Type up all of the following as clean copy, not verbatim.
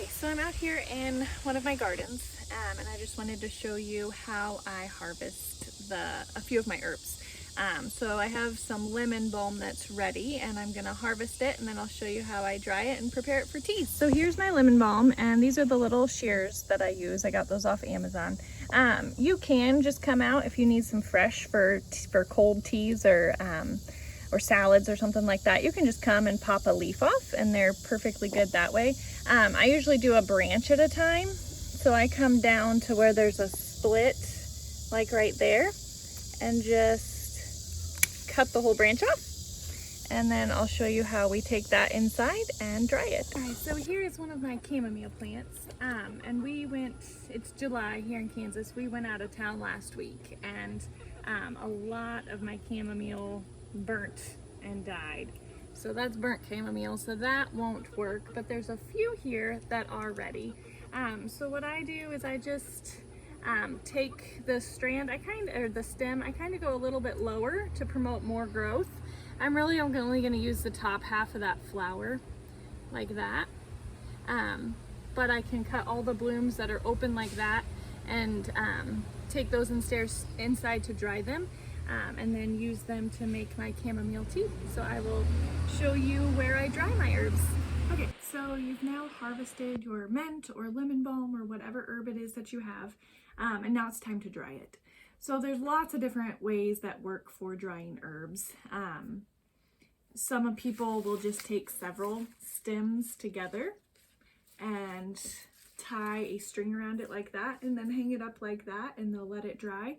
So I'm out here in one of my gardens, and I just wanted to show you how I harvest a few of my herbs. So I have some lemon balm that's ready, and I'm gonna harvest it, and then I'll show you how I dry it and prepare it for teas. So here's my lemon balm, and these are the little shears that I use. I got those off Amazon. You can just come out if you need some fresh for cold teas or salads or something like that. You can just come and pop a leaf off, and they're perfectly good that way. I usually do a branch at a time. So I come down to where there's a split, like right there, and just cut the whole branch off. And then I'll show you how we take that inside and dry it. All right, so here is one of my chamomile plants. And it's July here in Kansas. We went out of town last week, and a lot of my chamomile burnt and died. So that's burnt chamomile, so that won't work, but there's a few here that are ready. So what I do is I just take the strand, the stem, I kind of go a little bit lower to promote more growth. I'm only going to use the top half of that flower, like that. But I can cut all the blooms that are open like that and take those inside to dry them. And then use them to make my chamomile tea. So I will show you where I dry my herbs. Okay, so you've now harvested your mint or lemon balm or whatever herb it is that you have, and now it's time to dry it. So there's lots of different ways that work for drying herbs. Some people will just take several stems together and tie a string around it like that and then hang it up like that, and they'll let it dry.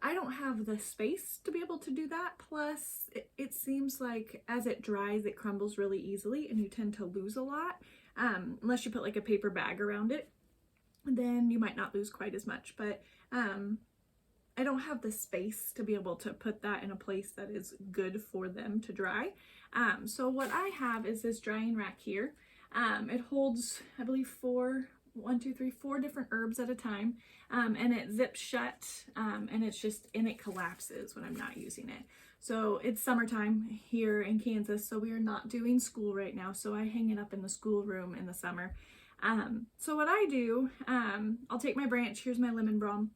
I don't have the space to be able to do that. Plus, it seems like as it dries, it crumbles really easily and you tend to lose a lot. Unless you put like a paper bag around it, then you might not lose quite as much. But I don't have the space to be able to put that in a place that is good for them to dry. So what I have is this drying rack here. It holds, I believe, four different herbs at a time, and it zips shut, and it collapses when I'm not using it. So it's summertime here in Kansas, so we are not doing school right now, so I hang it up in the schoolroom in the summer. So what I do, I'll take my branch. Here's my lemon balm.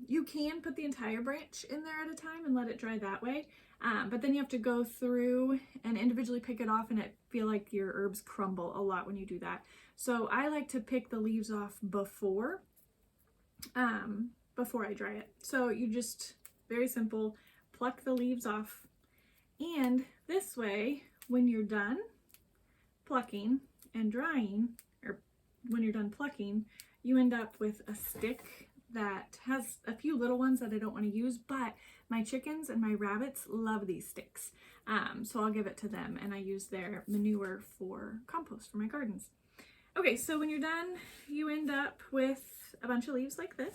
You can put the entire branch in there at a time and let it dry that way. But then you have to go through and individually pick it off, and it feel like your herbs crumble a lot when you do that. So I like to pick the leaves off before I dry it. So you just, very simple, pluck the leaves off. And this way, when you're done plucking and drying, or when you're done plucking, you end up with a stick that has a few little ones that I don't want to use, but my chickens and my rabbits love these sticks. So I'll give it to them, and I use their manure for compost for my gardens. Okay, so when you're done, you end up with a bunch of leaves like this,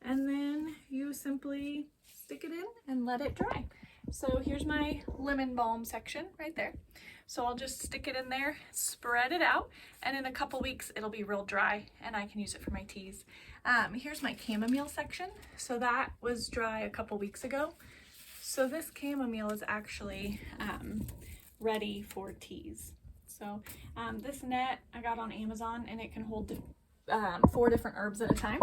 and then you simply stick it in and let it dry. So here's my lemon balm section right there. So I'll just stick it in there, spread it out, and in a couple weeks it'll be real dry and I can use it for my teas. Here's my chamomile section. So that was dry a couple weeks ago. So this chamomile is actually ready for teas. So this net I got on Amazon, and it can hold 4 different herbs at a time,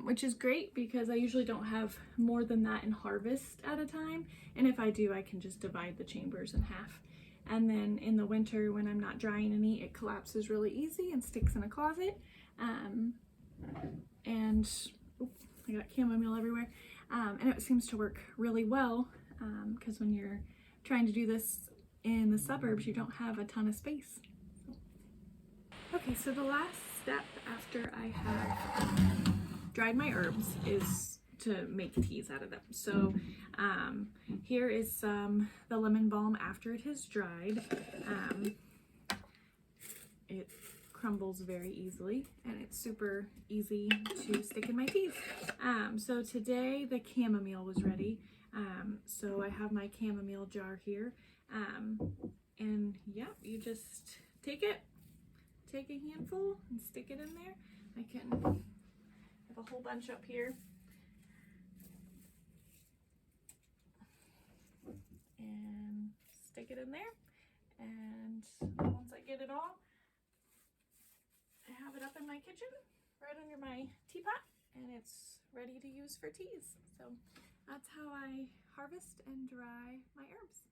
which is great because I usually don't have more than that in harvest at a time. And if I do, I can just divide the chambers in half. And then in the winter, when I'm not drying any, it collapses really easy and sticks in a closet. I got chamomile everywhere. And it seems to work really well because when you're trying to do this in the suburbs, you don't have a ton of space. Okay, so the last step after I have dried my herbs is to make teas out of them. So here is the lemon balm after it has dried. It crumbles very easily, and it's super easy to stick in my teas. So today the chamomile was ready. So I have my chamomile jar here. And yeah, you just take a handful and stick it in there. I can have a whole bunch up here. And stick it in there. And once I get it all, kitchen, right under my teapot, and it's ready to use for teas. So that's how I harvest and dry my herbs.